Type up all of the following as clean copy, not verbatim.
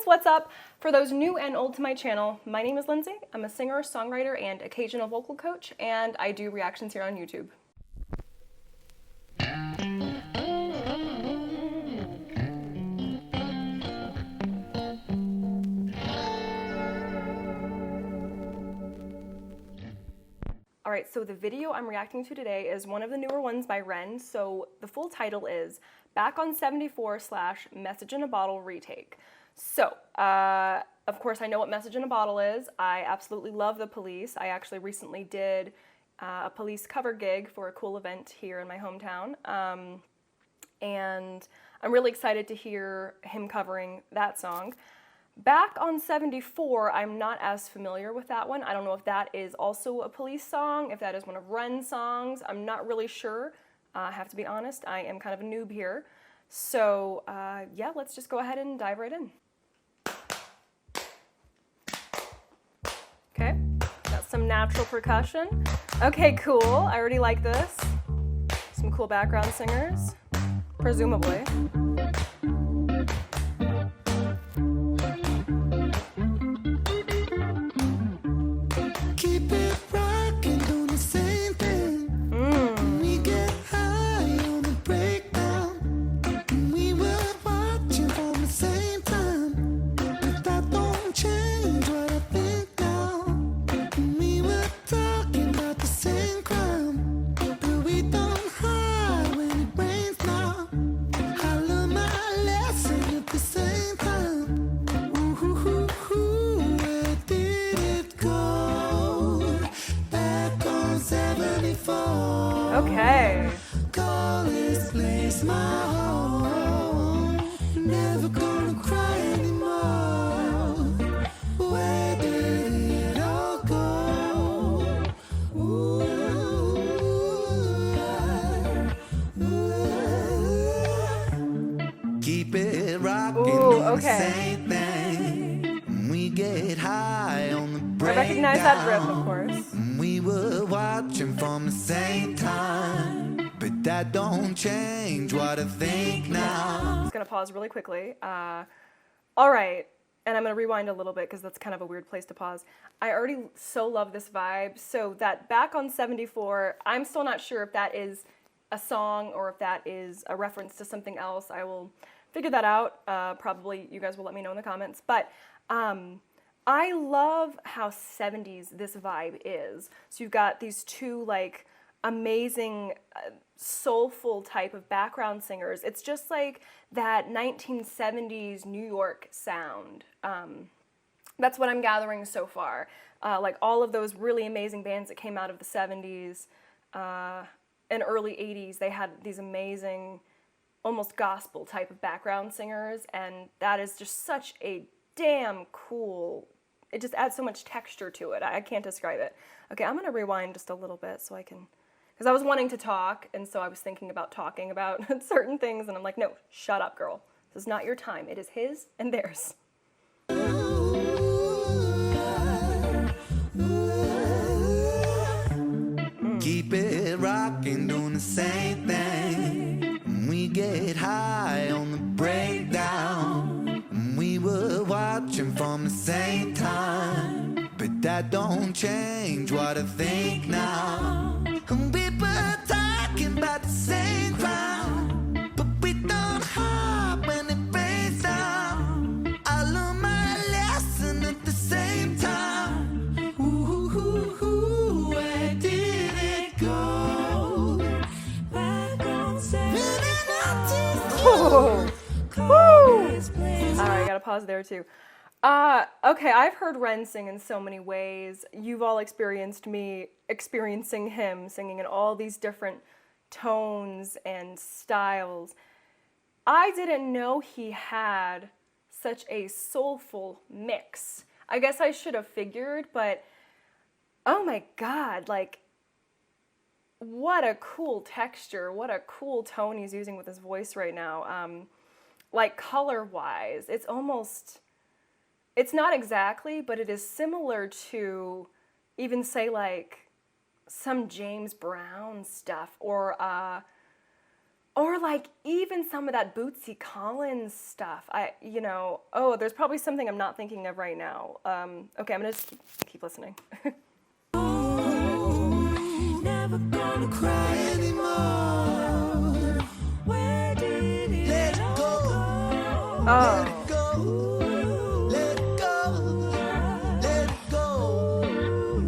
what's up? For those new and old to my channel, my name is Lindsay. I'm a singer, songwriter, and occasional vocal coach, and I do reactions here on YouTube. Alright, so the video I'm reacting to today is one of the newer ones by REN, so the full title is Back on 74 / Message in a Bottle Retake. So, of course I know what Message in a Bottle is. I absolutely love the Police. I actually recently did a Police cover gig for a cool event here in my hometown, and I'm really excited to hear him covering that song. Back on 74, I'm not as familiar with that one. I don't know if that is also a Police song, if that is one of REN's songs. I'm not really sure. I have to be honest, I am kind of a noob here. So yeah, let's just go ahead and dive right in. Okay, got some natural percussion. Okay, cool, I already like this. Some cool background singers, presumably. Okay. Call this place my home. Never gonna cry anymore. Where did it all go? Keep it rocking, doing the same thing. We get high on the breakdown. I recognize that riff, of course. We were watching from the same time, but that don't change what I think now. I'm just gonna pause really quickly. All right, and I'm gonna rewind a little bit because that's kind of a weird place to pause. I already so love this vibe. So that Back on 74, I'm still not sure if that is a song or if that is a reference to something else. I will figure that out. Probably you guys will let me know in the comments. But I love how 70s this vibe is. So you've got these two like amazing soulful type of background singers. It's just like that 1970s New York sound. That's what I'm gathering so far. Like all of those really amazing bands that came out of the 70s and early 80s, they had these amazing, almost gospel type of background singers, and that is just such a damn cool, it just adds so much texture to it. I can't describe it. Okay, I'm gonna rewind just a little bit so I can, because I was wanting to talk, and so I was thinking about talking about certain things, and I'm like, no, shut up, girl. This is not your time. It is his and theirs. Keep it rocking, doing the same thing. We get high on the breakdown. We were watching from the same time, but that don't change what I think now. We were talking about the same crowd, but we don't hop when it rains down. I learned my lesson at the same time. Ooh, where did it go? Back on 70. Alright, I gotta pause there too. Okay, I've heard REN sing in so many ways. You've all experienced me experiencing him singing in all these different tones and styles. I didn't know he had such a soulful mix. I guess I should have figured, but oh my god, like, what a cool texture, what a cool tone he's using with his voice right now. Like color-wise, it's almost, it's not exactly, but it is similar to even say like some James Brown stuff, or Or like even some of that Bootsy Collins stuff. Oh, there's probably something I'm not thinking of right now. Okay, I'm gonna just keep listening. Never gonna cry anymore. Where did it let it go? Oh. Let it go. Let it go.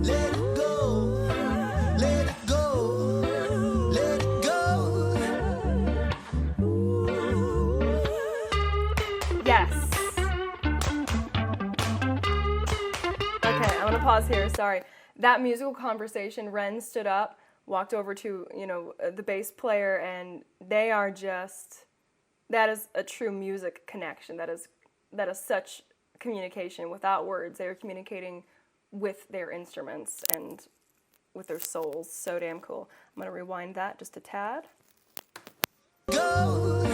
Let it go. Let it go. Let it go. Let it go. Yes. Okay, I'm gonna pause here. Sorry. That musical conversation, Ren stood up, walked over to, the bass player, and they are just, that is a true music connection. That is such communication without words. They are communicating with their instruments and with their souls. So damn cool. I'm gonna rewind that just a tad. Go.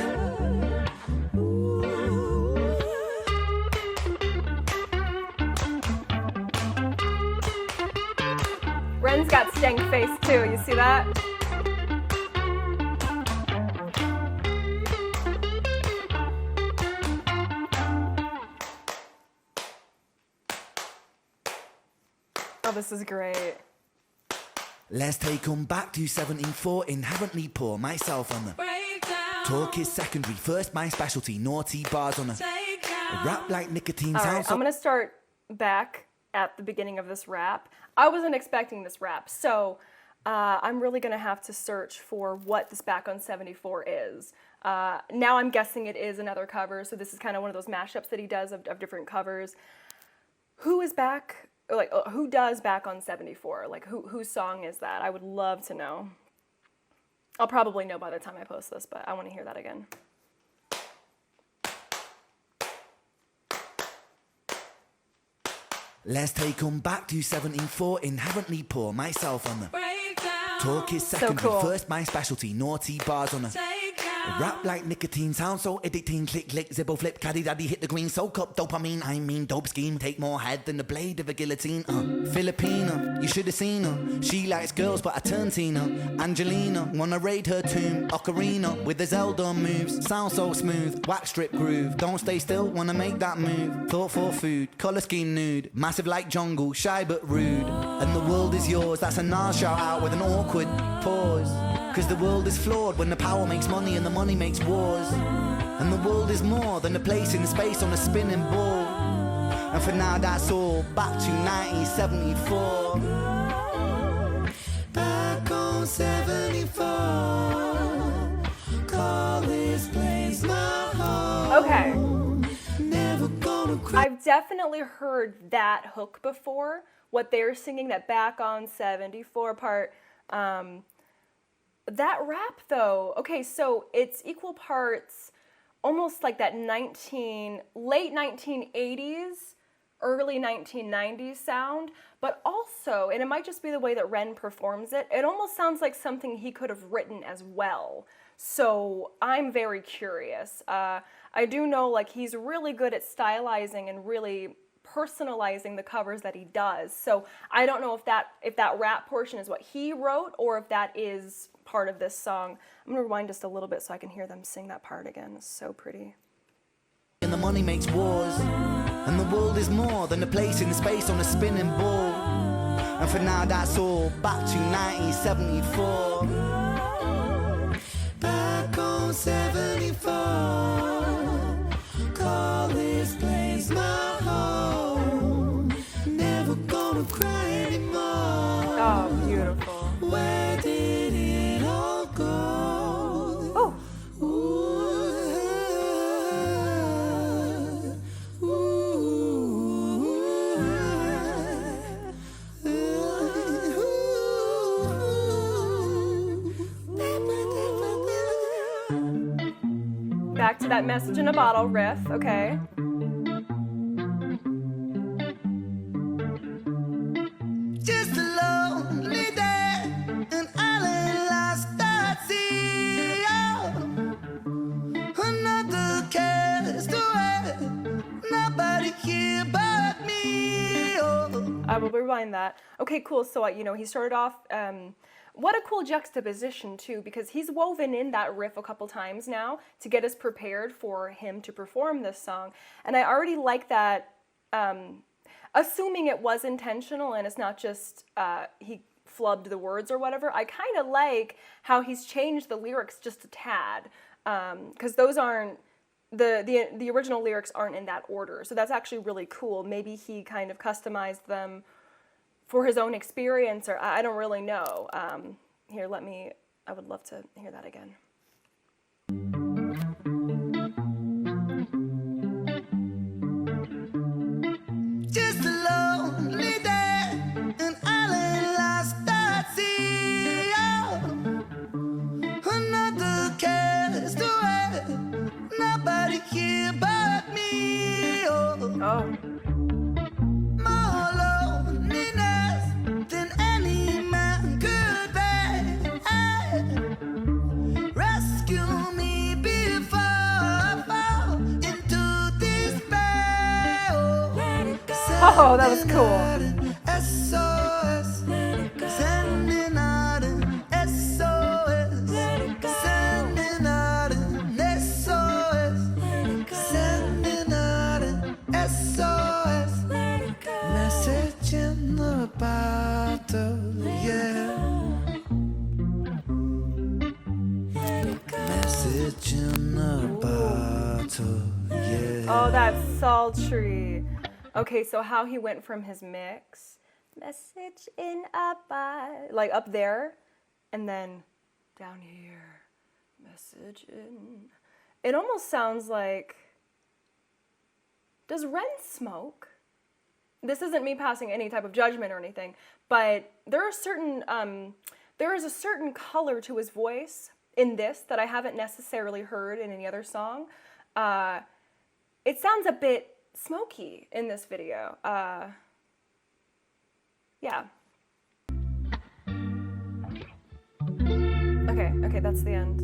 Ren's got stank face too, you see that? Oh, this is great. Let's take 'em back to 1714. Inherently poor, myself on the breakdown. Talk is secondary, first my specialty. Naughty bars on a rap like nicotine. All right, I'm gonna start back at the beginning of this rap. I wasn't expecting this rap, so I'm really gonna have to search for what this Back on 74 is. Now I'm guessing it is another cover, so this is kind of one of those mashups that he does of different covers. Who is back? Like, who does Back on 74? Like, whose song is that? I would love to know. I'll probably know by the time I post this, but I want to hear that again. Let's take 'em back to 1714. Inherently poor, myself on the breakdown. Talk is secondary, so cool. First my specialty. Naughty bars on a rap like nicotine. Sound so addicting. Click, click, zibble, flip, caddy, daddy, hit the green. Soak up dopamine. I mean dope scheme. Take more head than the blade of a guillotine. Filipina, you should have seen her. She likes girls, but I turn Tina. Angelina, wanna raid her tomb. Ocarina, with the Zelda moves. Sound so smooth. Wax strip groove. Don't stay still, wanna make that move. Thought for food. Color scheme nude. Massive like jungle. Shy but rude. And the world is yours. That's a Nas shout out with an awkward pause. Cause the world is flawed when the power makes money and the money makes wars. And the world is more than a place in space on a spinning ball. And for now that's all. Back to 1974. Back on 74. Call this place my home. Okay. Never gonna cry. I've definitely heard that hook before. What they're singing, that Back on 74 part. That rap though, okay, so it's equal parts almost like that late 1980s, early 1990s sound, but also, and it might just be the way that Ren performs it, it almost sounds like something he could have written as well. So I'm very curious. I do know like he's really good at stylizing and really personalizing the covers that he does. So I don't know if that rap portion is what he wrote or if that is part of this song. I'm gonna rewind just a little bit so I can hear them sing that part again. It's so pretty. And the money makes wars. And the world is more than a place in space on a spinning ball. And for now that's all. Back to 1974. Back on 74. Call this place my home. Never gonna cry anymore. Oh, beautiful. Where did it all go? Oh. Back to that message in a bottle riff, okay. Just a lonely day, an island lost at sea. Oh, another castaway, nobody here but me. Oh. I will rewind that. Okay, cool. So, he started off what a cool juxtaposition too, because he's woven in that riff a couple times now to get us prepared for him to perform this song. And I already like that, assuming it was intentional and it's not just he flubbed the words or whatever. I kind of like how he's changed the lyrics just a tad, because those aren't, the original lyrics aren't in that order. So that's actually really cool. Maybe he kind of customized them for his own experience, or I don't really know. Here, I would love to hear that again. Just a lonely day, an island lost at sea. Oh, another cast away, nobody here but me. Oh. More loneliness than any man could bear. Rescue me before I fall into despair. Oh, that was cool. SOS, sending out an SOS, sending out an SOS, sending out an SOS. Message in the bottle, yeah. Message in the bottle, yeah. Oh, that's sultry. Okay, so how he went from his mix, message in a bottle, like up there, and then down here, message in. It almost sounds like, does REN smoke? This isn't me passing any type of judgment or anything, but there is a certain color to his voice in this that I haven't necessarily heard in any other song. It sounds a bit smoky in this video. Yeah. Okay, that's the end.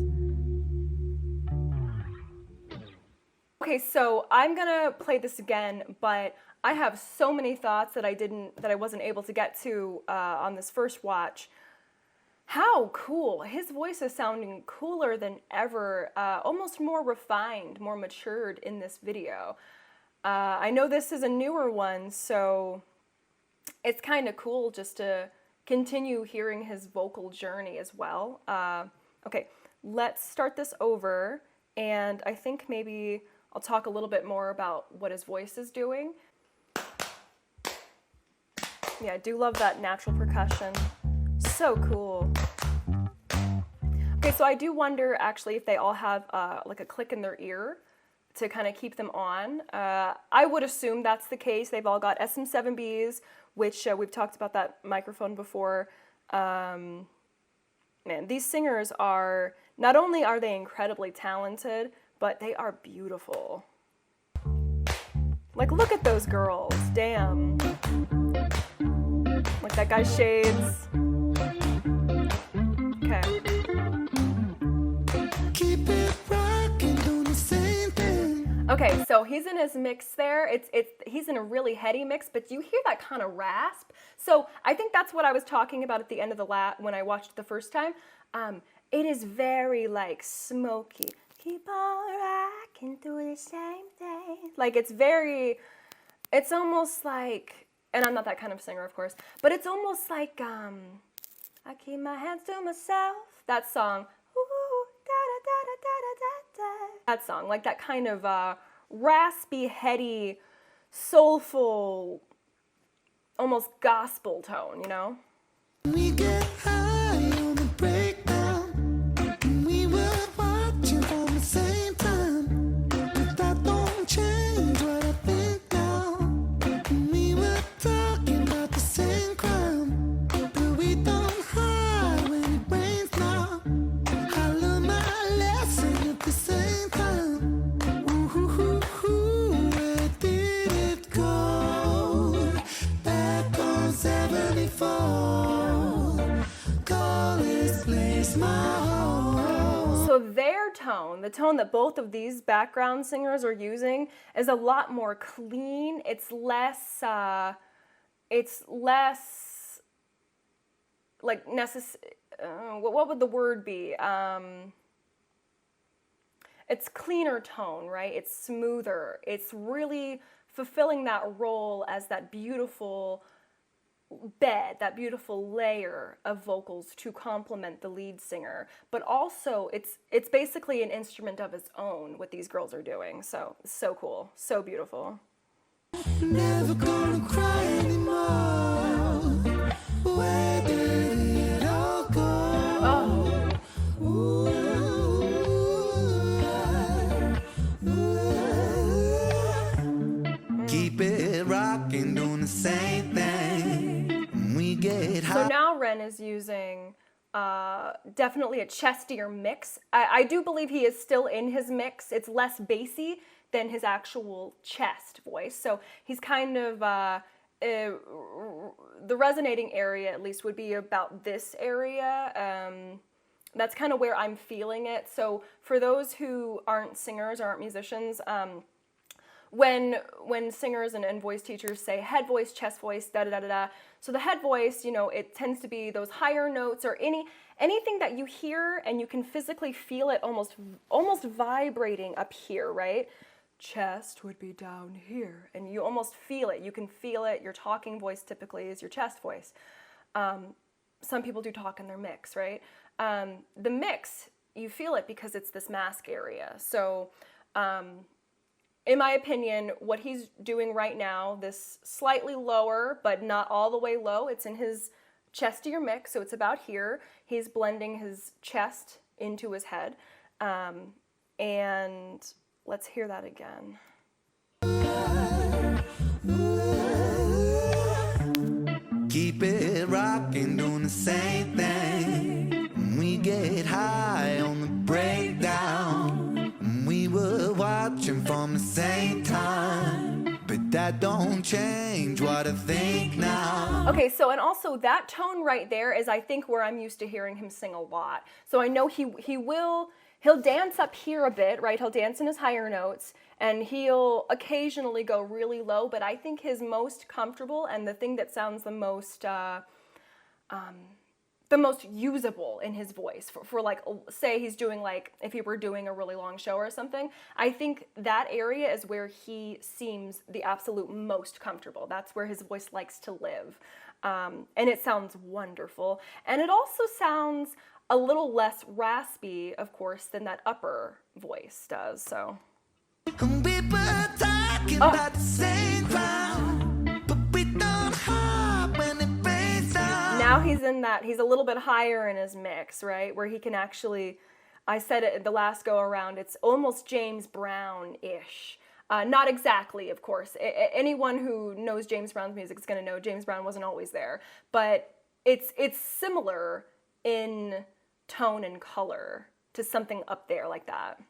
Okay, so I'm gonna play this again, but I have so many thoughts that I wasn't able to get to on this first watch. How cool. His voice is sounding cooler than ever, almost more refined, more matured in this video. I know this is a newer one, so it's kind of cool just to continue hearing his vocal journey as well. Okay, let's start this over, and I think maybe I'll talk a little bit more about what his voice is doing. Yeah, I do love that natural percussion. So cool. Okay, so I do wonder actually if they all have like a click in their ear to kind of keep them on. I would assume that's the case. They've all got SM7Bs, which we've talked about that microphone before. Man, these singers are, not only are they incredibly talented, but they are beautiful. Like, look at those girls, damn. Like that guy's shades. Okay. Keep it rocking, doing the same thing. Okay, so he's in his mix there. He's in a really heady mix, but you hear that kind of rasp. So I think that's what I was talking about at the end of when I watched it the first time. It is very like smoky. Keep on rocking, do the same thing. Like it's almost like, and I'm not that kind of singer, of course, but it's almost like I keep my hands to myself. That song. Ooh, da, da, da, da, da, da, da. That song, like that kind of raspy, heady, soulful, almost gospel tone, you know? We get high on the breakdown, and we were watching from the same time. But that don't change what I think now. And we were talking about the same crime, but we don't hide when it rains now. I learned my lesson at the same time. Ooh, where did it go? Back on 74. So their tone, the tone that both of these background singers are using, is a lot more clean. It's less like what would the word be? It's cleaner tone, right? It's smoother. It's really fulfilling that role as that beautiful bed, that beautiful layer of vocals to complement the lead singer. But also it's basically an instrument of its own what these girls are doing. So cool, so beautiful. Never gonna cry anymore. Where did it all go? Keep it rocking, doing the same thing. We get high. So now Ren is using definitely a chestier mix. I do believe he is still in his mix. It's less bassy than his actual chest voice. So he's kind of, the resonating area at least would be about this area. That's kind of where I'm feeling it. So for those who aren't singers or aren't musicians, when singers and voice teachers say head voice, chest voice, da da da da da. So the head voice, it tends to be those higher notes or anything that you hear and you can physically feel it almost vibrating up here, right? Chest would be down here, and you almost feel it. You can feel it. Your talking voice typically is your chest voice. Some people do talk in their mix, right? The mix, you feel it because it's this mask area. So, in my opinion, what he's doing right now, this slightly lower, but not all the way low, it's in his chestier mix, so it's about here. He's blending his chest into his head. And let's hear that again. Keep it rocking, doing the same thing. We get high on the breakdown. We were watching from the same time, but that don't change what I think now. Okay, so and also that tone right there is I think where I'm used to hearing him sing a lot. So I know he'll dance up here a bit, right? He'll dance in his higher notes, and he'll occasionally go really low, but I think his most comfortable and the thing that sounds the most usable in his voice for like, say he's doing like, if he were doing a really long show or something, I think that area is where he seems the absolute most comfortable. That's where his voice likes to live. And it sounds wonderful. And it also sounds a little less raspy, of course, than that upper voice does, so. We were talking about the same ground, but we don't hop when it rains down. Now he's a little bit higher in his mix, right? Where he can actually, I said it the last go around, it's almost James Brown-ish. Not exactly, of course. Anyone who knows James Brown's music is going to know James Brown wasn't always there. But it's similar in tone and color to something up there like that.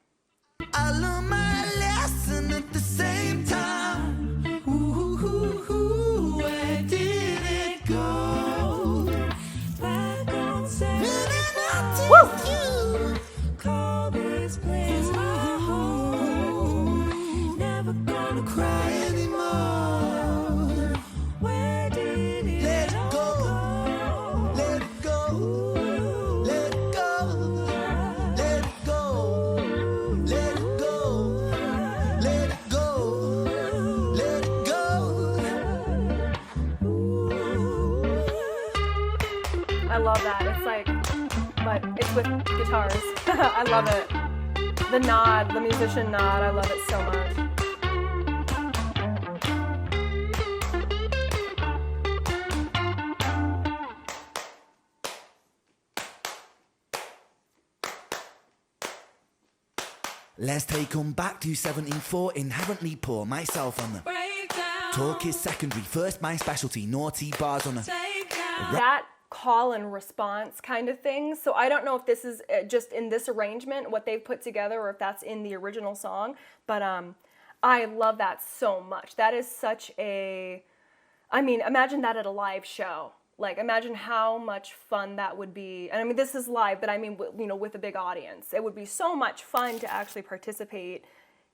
I learned my lesson at the same time. Ooh, where did it go? Back on you. Call this place my home. Never gonna cry anymore. Where did it let it go? Let it go. Let it go. Let it go. Let it go. Let it go. Let it go. I love that. It's like, but it's with guitars. I love it. The nod, the musician nod, I love it so much. Let's take them back to 74, inherently poor, myself on the breakdown. Talk is secondary, first my specialty, naughty bars on a That call and response kind of thing. So I don't know if this is just in this arrangement, what they've put together, or if that's in the original song, but I love that so much. That is such a, I mean, imagine that at a live show. Like, imagine how much fun that would be. And I mean, this is live, but I mean, with a big audience. It would be so much fun to actually participate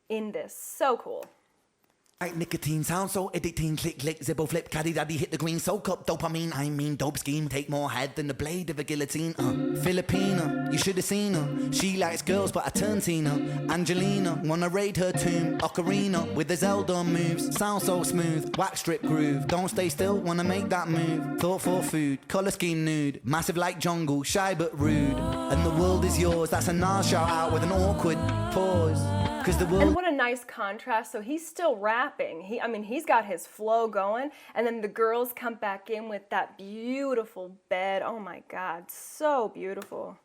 in this. So cool. Like nicotine sound so addicting, click, click, zippo, flip, caddy, daddy, hit the green, soak up dopamine. I mean, dope scheme, take more head than the blade of a guillotine. Filipina, you should have seen her. She likes girls, but I turned Tina. Angelina, wanna raid her tomb. Ocarina, with the Zelda moves. Sound so smooth, wax strip groove. Don't stay still, wanna make that move. Thought for food, colour scheme nude. Massive like jungle, shy but rude. And the world is yours, that's a Nas shout out with an awkward pause. And what a nice contrast. So he's still rapping. He's got his flow going, and then the girls come back in with that beautiful bed. Oh my God, so beautiful.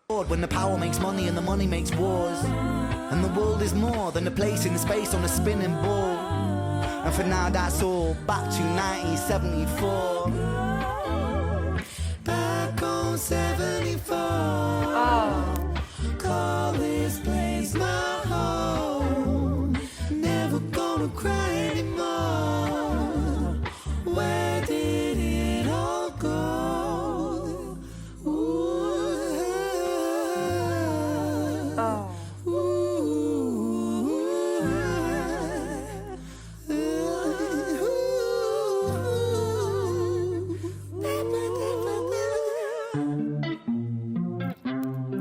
When the power makes money and the money makes wars, and the world is more than a place in space on a spinning ball. And for now, that's all. Back to 1974. Back on 74. Oh. Call this place my home. Never gonna cry anymore. Where did it all go? Ooh. Oh.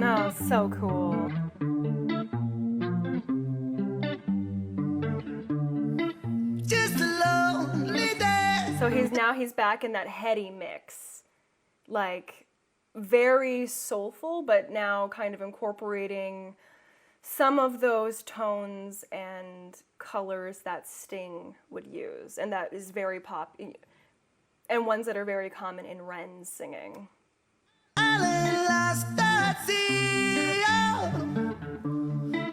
Oh, so cool. Just a lonely day. So he's back in that heady mix. Like very soulful, but now kind of incorporating some of those tones and colors that Sting would use, and that is very pop, and ones that are very common in REN's singing.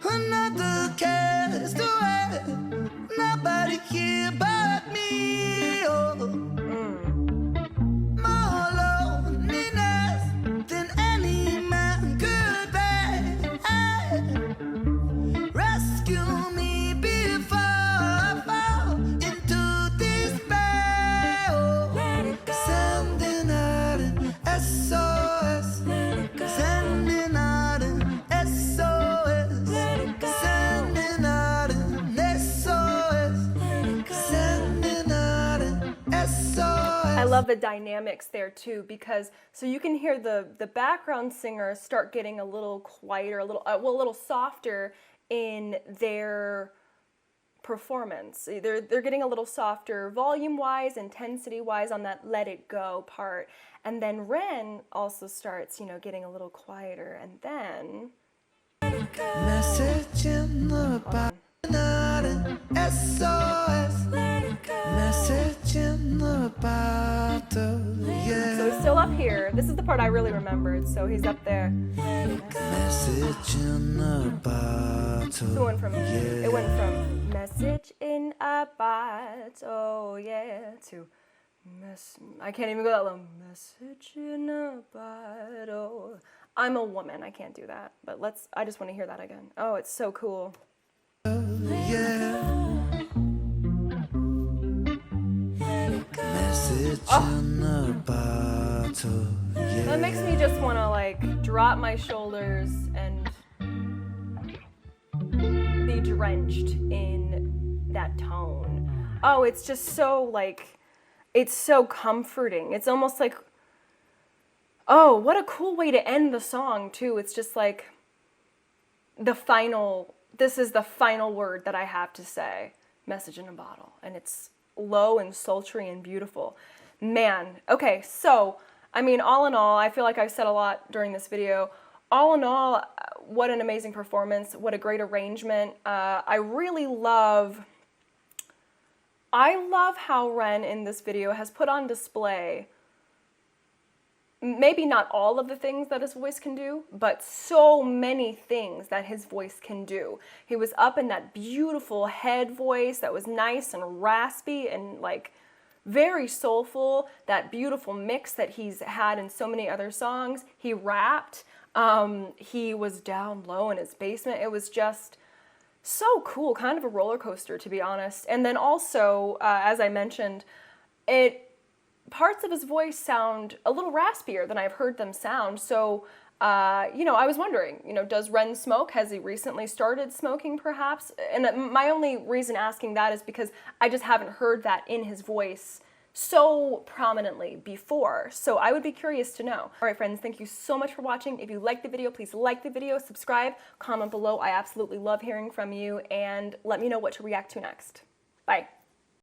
Another castaway, nobody here but me. Oh. More loneliness than any man could bear. Rescue me before I fall into despair. Oh. Sending out an SOS. Sending out an SOS. Sending out an SOS. Sending out an SOS. I love the dynamics there too, because so you can hear the background singers start getting a little quieter, a little softer in their performance. They're getting a little softer volume-wise, intensity-wise on that "Let It Go" part, and then Ren also starts, getting a little quieter, and then Message in the bottle, SOS. Message in the bottle, yeah. so he's still up here. This is the part I really remembered. So he's up there. Message in the bottle. So it went from message in a bottle, yeah, to I can't even go that low. Message in a bottle. I'm a woman, I can't do that. But I just want to hear that again. Oh, it's so cool. Yeah. Message in the bottle, yeah. That makes me just want to drop my shoulders and be drenched in that tone. Oh, it's just so it's so comforting. It's almost like, oh, what a cool way to end the song too. It's just like this is the final word that I have to say. Message in a bottle. And it's low and sultry and beautiful. Man, okay, so, all in all, I feel like I've said a lot during this video. All in all, what an amazing performance, what a great arrangement. I love how REN in this video has put on display maybe not all of the things that his voice can do, but so many things that his voice can do. He was up in that beautiful head voice that was nice and raspy and very soulful, that beautiful mix that he's had in so many other songs. He rapped, he was down low in his basement. It was just so cool, kind of a roller coaster, to be honest. And then also, as I mentioned, parts of his voice sound a little raspier than I've heard them sound. So I was wondering, does Ren smoke? Has he recently started smoking perhaps? And my only reason asking that is because I just haven't heard that in his voice so prominently before. So I would be curious to know. All right, friends, thank you so much for watching. If you liked the video, please like the video, subscribe, comment below. I absolutely love hearing from you, and let me know what to react to next. Bye.